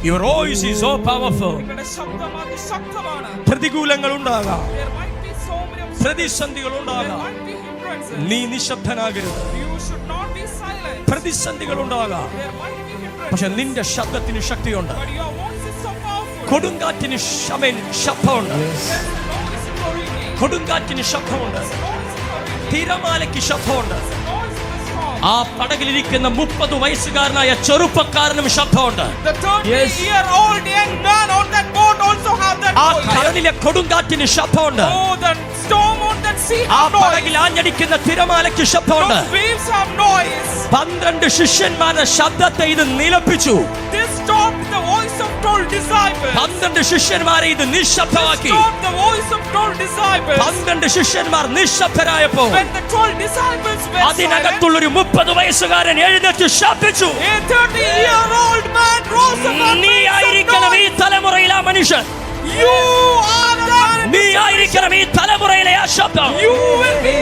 Your voice is so powerful. നിങ്ങളുടെ ശബ്ദം അതിശക്തമാണ്. പ്രതികൂലങ്ങൾ ഉണ്ടാകാം, There might be so many obstacles. പ്രതിസന്ധികൾ There ഉണ്ടാകാം. might be hindrances. നീ നിശബ്ദനാകരുത്. You should not be silent. പ്രതിസന്ധികൾ ഉണ്ടാകാം, There might be hindrances. പക്ഷെ നിന്റെ ശബ്ദത്തിന് ശക്തിയുണ്ട്. But your voice is so powerful. കൊടുങ്കാറ്റിന് ശബ്ദമുണ്ട്. There is a noise in the hurricane. കൊടുങ്കാറ്റിന് ശബ്ദമുണ്ട്. There is a noise in the hurricane. തിരമാലയ്ക്ക് ശബ്ദമുണ്ട്. There is a noise in the storm. ആ പടകിലിരിക്കുന്ന 30 വയസ്സുകാരനായ ചെറുപ്പക്കാരനും ശബ്ദമുണ്ട്. The 30-year-old young man on that boat also have that ആ voice. കടലിലെ കൊടുങ്കാറ്റിന് ശബ്ദമുണ്ട്. Oh, the storm on that sea ആ have noise. പടകിൽ ആഞ്ഞടിക്കുന്ന തിരമാലയ്ക്ക് ശബ്ദമുണ്ട്. Those waves have noise. 12 ശിഷ്യന്മാരുടെ ശബ്ദത്തെ ഇത് നിലപ്പിച്ചു. This stopped the voice of 12 disciples. 12 ശിഷ്യന്മാരെ ഇത് നിശബ്ദമാക്കി. Stopped the voice of 12 disciples. 12 ശിഷ്യന്മാർ നിശബ്ദരായപ്പോൾ When the 12 disciples were silent, അതിനകത്തുള്ളൊരു 30 വയസ്സുകാരൻ എഴുന്നേറ്റ് ശബ്ദിച്ചു. a 30-year-old man rose up and നീ made some ആയിരിക്കണം ഈ noise. തലമുറയിലെ ആ മനുഷ്യൻ. You are that. നീ ആയിരിക്കണം ഈ തലമുറയിലെ ആ ശബ്ദം. You will be